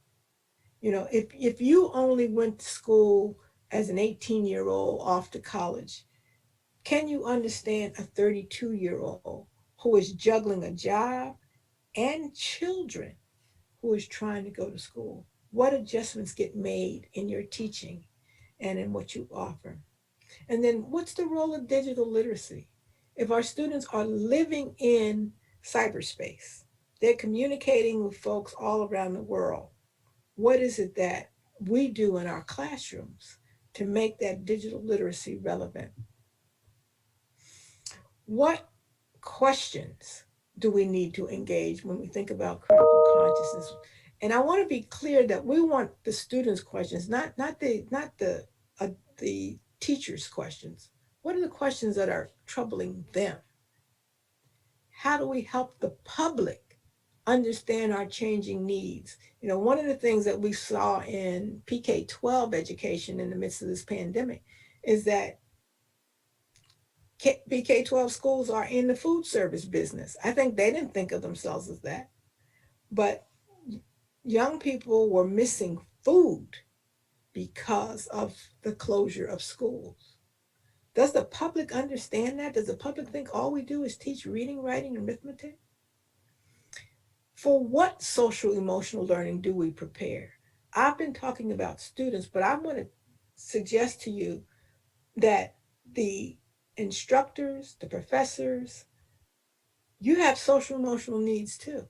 You know, if you only went to school as an 18-year-old off to college, can you understand a 32-year-old who is juggling a job and children who is trying to go to school? What adjustments get made in your teaching and in what you offer? And then what's the role of digital literacy? If our students are living in cyberspace, they're communicating with folks all around the world, what is it that we do in our classrooms to make that digital literacy relevant? What questions do we need to engage when we think about critical consciousness? And I want to be clear that we want the students' questions, not the teachers' questions. What are the questions that are troubling them? How do we help the public understand our changing needs? You know, one of the things that we saw in PK-12 education in the midst of this pandemic is that PK-12 schools are in the food service business. I think they didn't think of themselves as that, but young people were missing food because of the closure of schools. Does the public understand that? Does the public think all we do is teach reading, writing, and arithmetic? For what social emotional learning do we prepare? I've been talking about students, but I want to suggest to you that the instructors, the professors, you have social emotional needs too.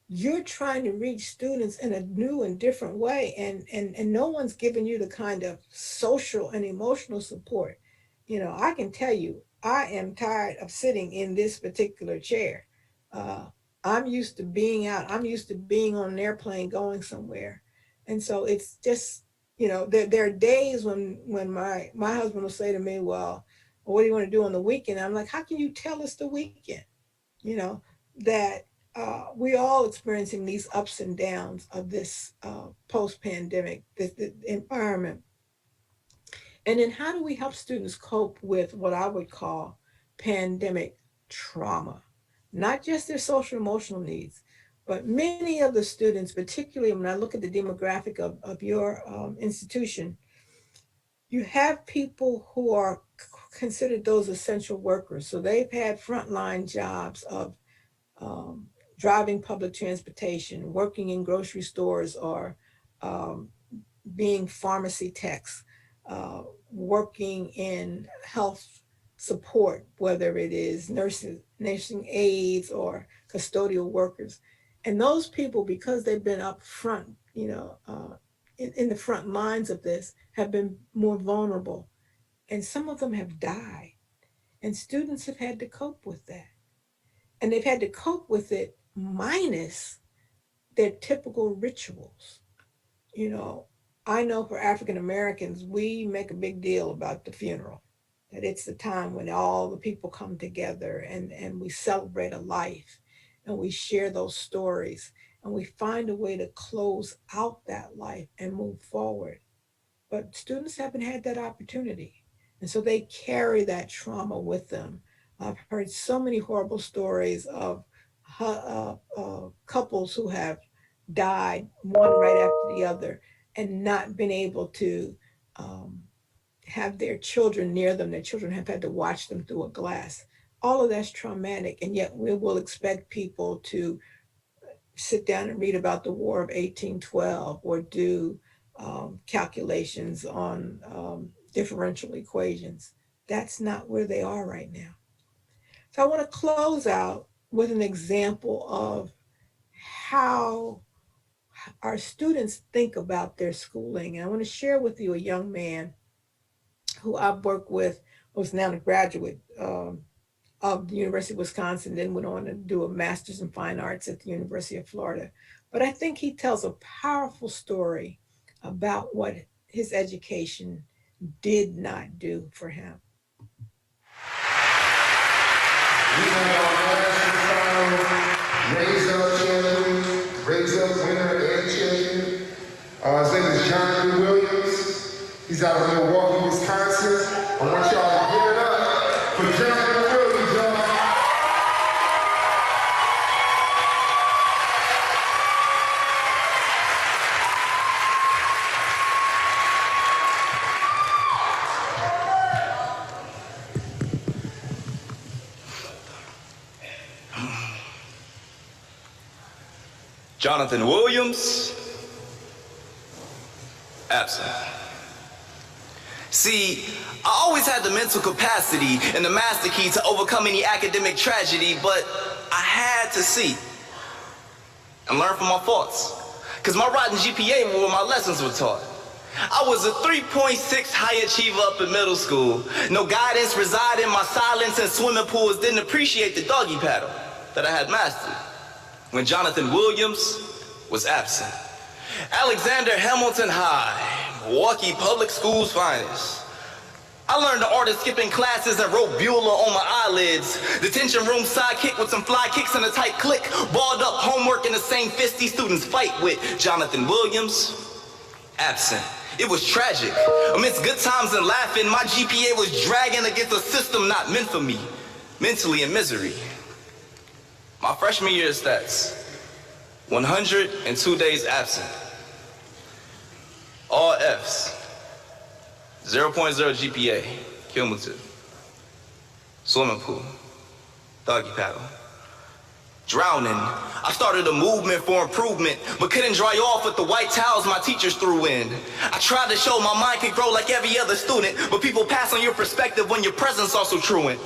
You're trying to reach students in a new and different way, and no one's giving you the kind of social and emotional support. You know, I can tell you, I am tired of sitting in this particular chair. I'm used to being out. I'm used to being on an airplane going somewhere. And so it's just, there are days when my husband will say to me, well, what do you want to do on the weekend? I'm like, how can you tell us the weekend? That we all experiencing these ups and downs of this post-pandemic, this environment. And then how do we help students cope with what I would call pandemic trauma? Not just their social emotional needs, but many of the students, particularly when I look at the demographic of your institution, you have people who are considered those essential workers. So they've had frontline jobs of driving public transportation, working in grocery stores, or being pharmacy techs, working in health support, whether it is nursing aides or custodial workers. And those people, because they've been up front, in the front lines of this, have been more vulnerable. And some of them have died. And students have had to cope with that. And they've had to cope with it minus their typical rituals. I know for African Americans, we make a big deal about the funeral, that it's the time when all the people come together and we celebrate a life and we share those stories and we find a way to close out that life and move forward. But students haven't had that opportunity. And so they carry that trauma with them. I've heard so many horrible stories of couples who have died, one right after the other, and not been able to have their children near them. Their children have had to watch them through a glass. All of that's traumatic, and yet we will expect people to sit down and read about the War of 1812 or do calculations on differential equations. That's not where they are right now. So I want to close out with an example of how our students think about their schooling. And I want to share with you a young man who I've worked with, who's now a graduate of the University of Wisconsin, then went on to do a master's in fine arts at the University of Florida. But I think he tells a powerful story about what his education did not do for him. Raise up winner and champion. His name is Jonathan Williams. He's out of Milwaukee, Wisconsin. I want y'all to give it up for Jonathan Williams, y'all. Jonathan Williams, absent. See, I always had the mental capacity and the master key to overcome any academic tragedy, but I had to see and learn from my faults, because my rotten GPA were where my lessons were taught. I was a 3.6 high achiever up in middle school. No guidance resided in my silence, and swimming pools didn't appreciate the doggy paddle that I had mastered when Jonathan Williams was absent. Alexander Hamilton High, Milwaukee Public Schools finest. I learned the art of skipping classes and wrote Bueller on my eyelids. Detention room sidekick with some fly kicks and a tight click. Balled up homework in the same fist these students fight with. Jonathan Williams, absent. It was tragic. Amidst good times and laughing, my GPA was dragging against a system not meant for me. Mentally in misery. My freshman year stats, 102 days absent. All Fs, 0.0 GPA, cumulative. Swimming pool, doggy paddle. Drowning. I started a movement for improvement, but couldn't dry off with the white towels my teachers threw in. I tried to show my mind could grow like every other student, but people pass on your perspective when your presence also truant.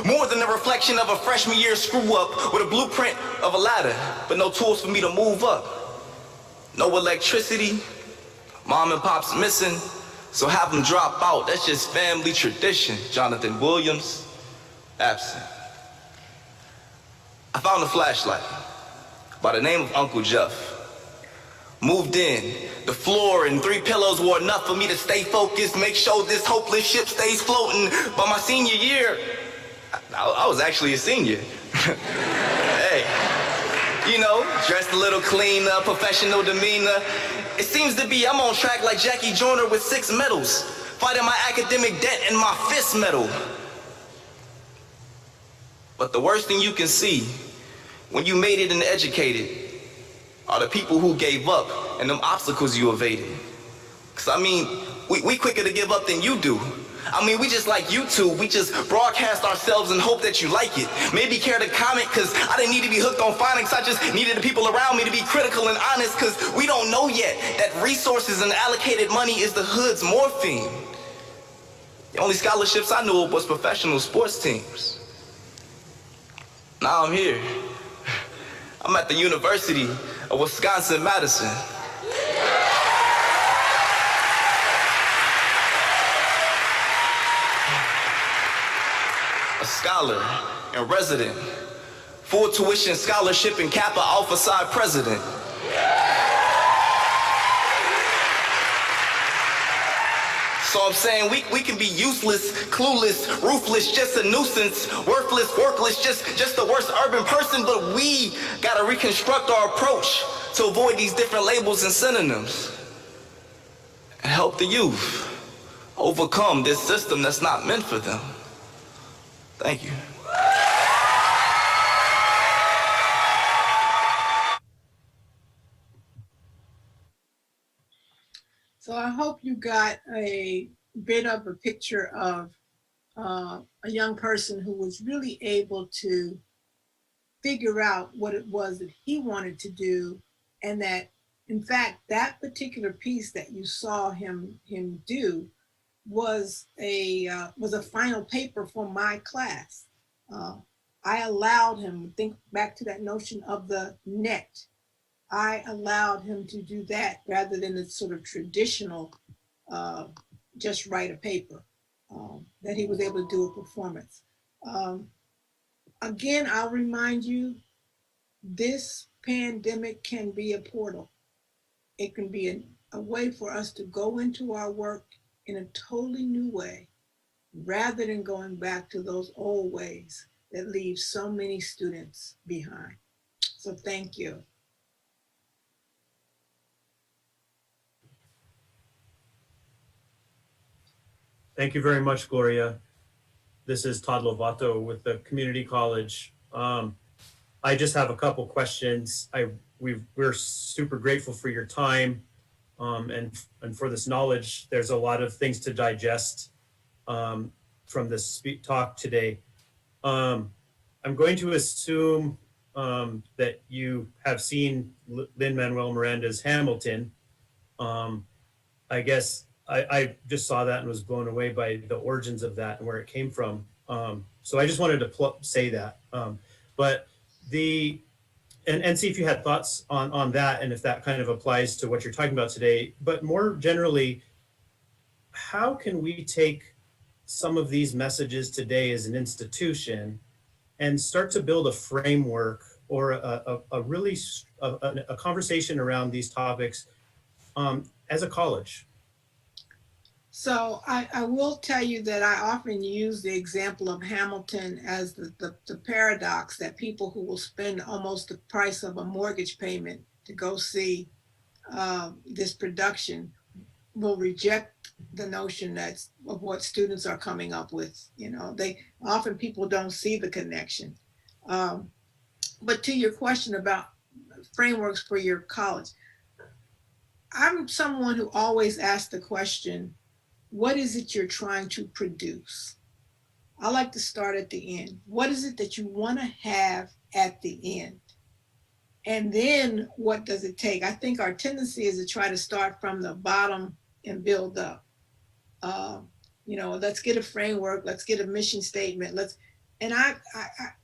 More than a reflection of a freshman year screw up with a blueprint of a ladder, but no tools for me to move up. No electricity, mom and pop's missing, so have them drop out. That's just family tradition. Jonathan Williams, absent. I found a flashlight by the name of Uncle Jeff. Moved in, the floor and 3 pillows were enough for me to stay focused, make sure this hopeless ship stays floating. By my senior year, I was actually a senior. Hey, you know, dressed a little cleaner, professional demeanor. It seems to be I'm on track like Jackie Joyner with 6 medals, fighting my academic debt and my fist medal. But the worst thing you can see when you made it and educated are the people who gave up and them obstacles you evaded. Cause I mean, we quicker to give up than you do. I mean, we just like YouTube, we just broadcast ourselves and hope that you like it. Maybe care to comment, cause I didn't need to be hooked on phonics, I just needed the people around me to be critical and honest, cause we don't know yet that resources and allocated money is the hood's morphine. The only scholarships I knew of was professional sports teams. Now I'm here. I'm at the University of Wisconsin-Madison. A scholar and resident, full tuition scholarship and Kappa Alpha Psi president. So I'm saying we can be useless, clueless, ruthless, just a nuisance, worthless, workless, just the worst urban person, but we gotta reconstruct our approach to avoid these different labels and synonyms and help the youth overcome this system that's not meant for them. Thank you. So I hope you got a bit of a picture of a young person who was really able to figure out what it was that he wanted to do, and that, in fact, that particular piece that you saw him do was a final paper for my class. I allowed him, think back to that notion of the net. I allowed him to do that rather than the sort of traditional, just write a paper, that he was able to do a performance. Again, I'll remind you, this pandemic can be a portal. It can be a way for us to go into our work in a totally new way, rather than going back to those old ways that leave so many students behind. So thank you. Thank you very much, Gloria. This is Todd Lovato with the Community College. I just have a couple questions. We're super grateful for your time and for this knowledge. There's a lot of things to digest from this talk today. I'm going to assume that you have seen Lin-Manuel Miranda's Hamilton. I guess I just saw that and was blown away by the origins of that and where it came from. So I just wanted to say that. But and see if you had thoughts on that and if that kind of applies to what you're talking about today. But more generally, how can we take some of these messages today as an institution and start to build a framework or a conversation around these topics as a college? So I will tell you that I often use the example of Hamilton as the paradox that people who will spend almost the price of a mortgage payment to go see this production will reject the notion of what students are coming up with. You know, often people don't see the connection. But to your question about frameworks for your college, I'm someone who always asks the question, what is it you're trying to produce? I like to start at the end. What is it that you want to have at the end? And then what does it take? I think our tendency is to try to start from the bottom and build up. You know, let's get a framework, let's get a mission statement, I'm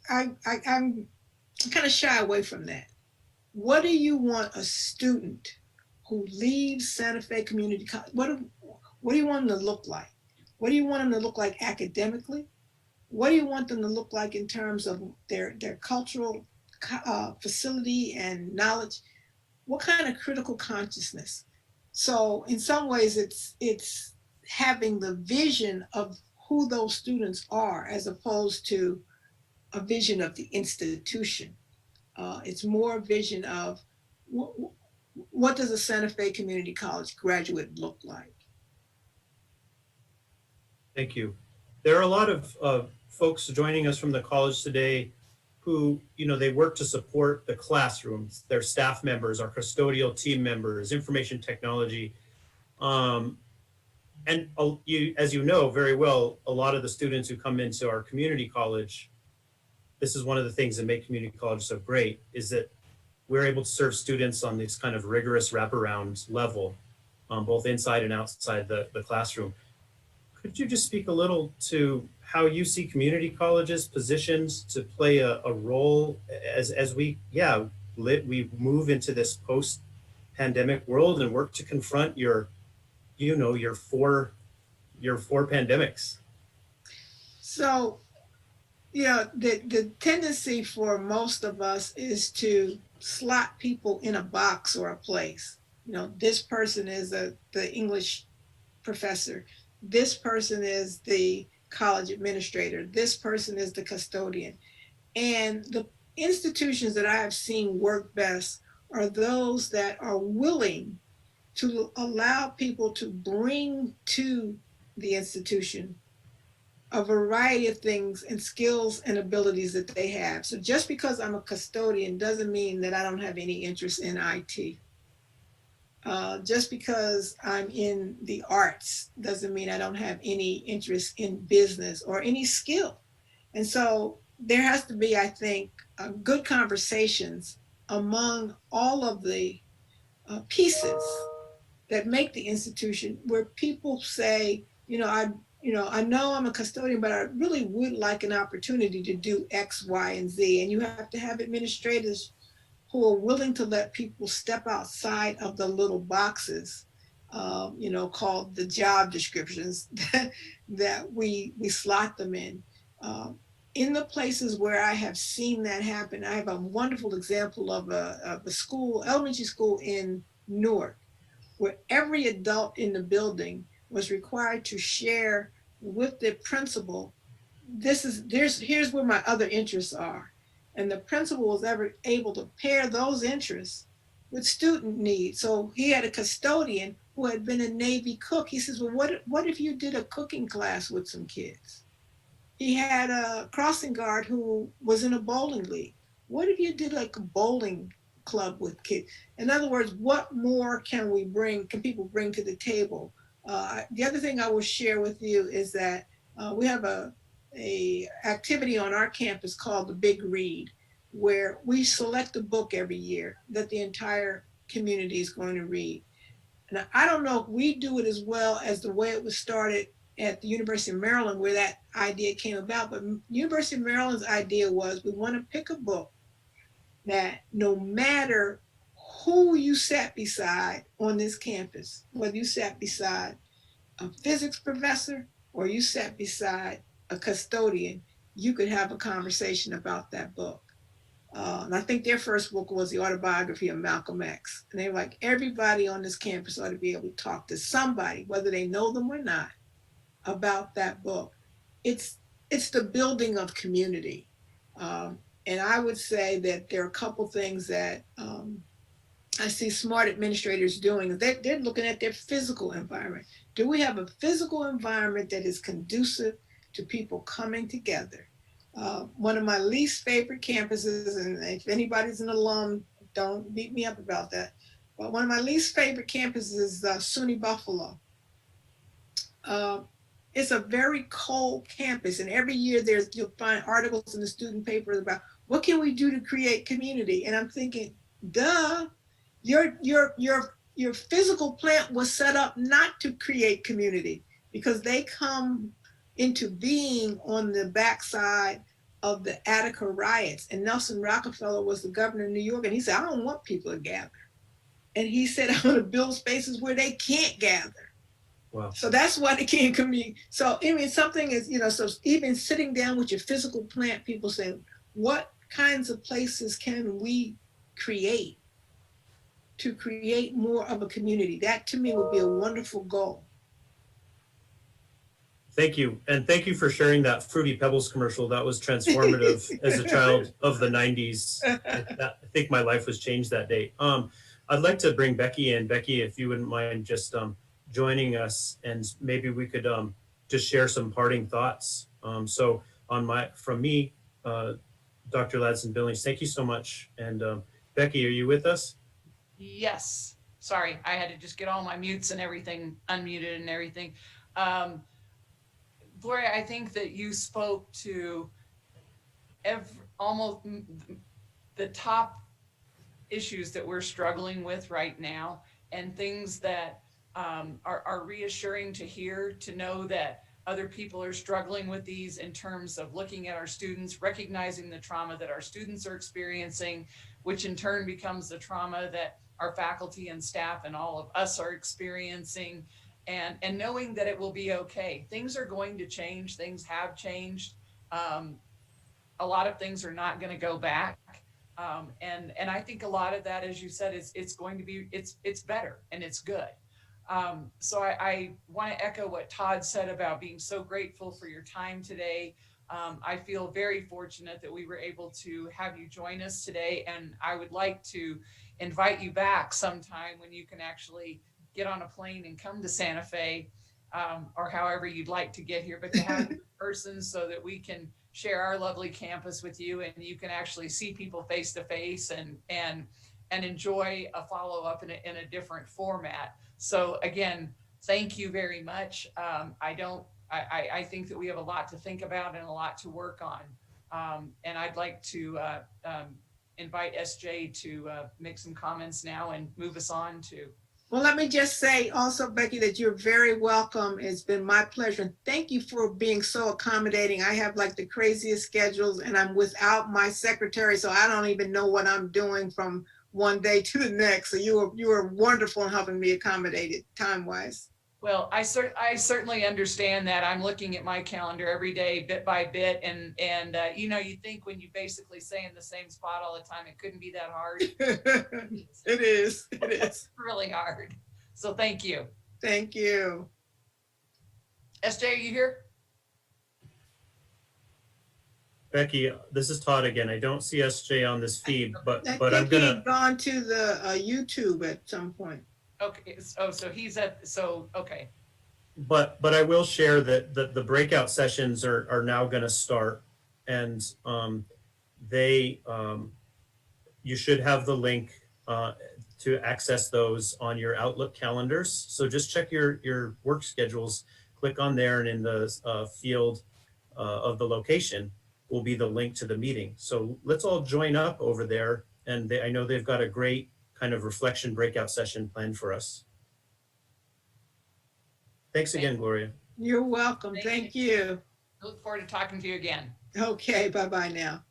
kind of shy away from that. What do you want a student who leaves Santa Fe Community College, what do you want them to look like? What do you want them to look like academically? What do you want them to look like in terms of their cultural facility and knowledge, what kind of critical consciousness? So in some ways, it's having the vision of who those students are as opposed to a vision of the institution. It's more a vision of what does a Santa Fe Community College graduate look like? Thank you. There are a lot of folks joining us from the college today who, they work to support the classrooms, their staff members, our custodial team members, information technology. And as you know very well, a lot of the students who come into our community college, this is one of the things that make community college so great, is that we're able to serve students on this kind of rigorous wraparound level, both inside and outside the classroom. Could you just speak a little to how you see community colleges positioned to play a role as we move into this post-pandemic world and work to confront your four pandemics? So, the tendency for most of us is to slot people in a box or a place. This person is the English professor. This person is the college administrator. This person is the custodian. And the institutions that I have seen work best are those that are willing to allow people to bring to the institution a variety of things and skills and abilities that they have. So just because I'm a custodian doesn't mean that I don't have any interest in IT. Just because I'm in the arts doesn't mean I don't have any interest in business or any skill. And so there has to be, I think, good conversations among all of the pieces that make the institution, where people say, I know I'm a custodian, but I really would like an opportunity to do X, Y, and Z. And you have to have administrators who are willing to let people step outside of the little boxes, called the job descriptions that we slot them in. In the places where I have seen that happen, I have a wonderful example of a school, elementary school in Newark, where every adult in the building was required to share with the principal, here's where my other interests are. And the principal was ever able to pair those interests with student needs. So he had a custodian who had been a Navy cook. He says, well, what if you did a cooking class with some kids? He had a crossing guard who was in a bowling league. What if you did like a bowling club with kids? In other words, what more can people bring to the table? The other thing I will share with you is that we have a activity on our campus called the Big Read, where we select a book every year that the entire community is going to read. Now, I don't know if we do it as well as the way it was started at the University of Maryland, where that idea came about, but University of Maryland's idea was we want to pick a book that no matter who you sat beside on this campus, whether you sat beside a physics professor or you sat beside a custodian, you could have a conversation about that book. And I think their first book was the autobiography of Malcolm X. And they were like, everybody on this campus ought to be able to talk to somebody, whether they know them or not, about that book. It's the building of community. And I would say that there are a couple things that I see smart administrators doing. They're looking at their physical environment. Do we have a physical environment that is conducive to people coming together? One of my least favorite campuses, and if anybody's an alum, don't beat me up about that, but one of my least favorite campuses is SUNY Buffalo. It's a very cold campus, and every year you'll find articles in the student papers about what can we do to create community. And I'm thinking, duh, your physical plant was set up not to create community, because they come into being on the backside of the Attica riots. And Nelson Rockefeller was the governor of New York, and he said, I don't want people to gather. And he said, I want to build spaces where they can't gather. Wow. So that's why they can't commute. So I mean, something is, so even sitting down with your physical plant, people say, what kinds of places can we create to create more of a community? That to me would be a wonderful goal. Thank you. And thank you for sharing that Fruity Pebbles commercial. That was transformative as a child of the 90s. I think my life was changed that day. I'd like to bring Becky in. Becky, if you wouldn't mind just joining us, and maybe we could just share some parting thoughts. So from me, Dr. Ladson-Billings, thank you so much. And Becky, are you with us? Yes. Sorry, I had to just get all my mutes and everything unmuted and everything. Gloria, I think that you spoke to almost the top issues that we're struggling with right now, and things that are reassuring to hear, to know that other people are struggling with these in terms of looking at our students, recognizing the trauma that our students are experiencing, which in turn becomes the trauma that our faculty and staff and all of us are experiencing. And knowing that it will be okay. Things are going to change. Things have changed. A lot of things are not going to go back. And I think a lot of that, as you said, it's going to be, it's better and it's good. So I want to echo what Todd said about being so grateful for your time today. I feel very fortunate that we were able to have you join us today. And I would like to invite you back sometime when you can actually get on a plane and come to Santa Fe, or however you'd like to get here, but to have you in person so that we can share our lovely campus with you, and you can actually see people face to face and enjoy a follow-up in a different format. So again, thank you very much. I think that we have a lot to think about and a lot to work on. And I'd like to invite SJ to make some comments now and move us on to. Well, let me just say also, Becky, that you're very welcome. It's been my pleasure. And thank you for being so accommodating. I have like the craziest schedules, and I'm without my secretary, so I don't even know what I'm doing from one day to the next. So you were wonderful in helping me accommodate it time-wise. Well, I certainly understand that. I'm looking at my calendar every day, bit by bit, and you know, you think when you basically stay in the same spot all the time, it couldn't be that hard. It is. It's really hard. So thank you. Thank you. SJ, are you here? Becky, this is Todd again. I don't see SJ on this feed, but I I'm think he gonna had gone to the YouTube at some point. Okay. Okay. But I will share that the breakout sessions are now going to start, and you should have the link to access those on your Outlook calendars. So just check your work schedules, click on there, and in the field of the location will be the link to the meeting. So let's all join up over there, and I know they've got a great kind of reflection breakout session planned for us. Thanks again, Gloria. You're welcome. Thank you. I look forward to talking to you again. Okay, bye-bye now.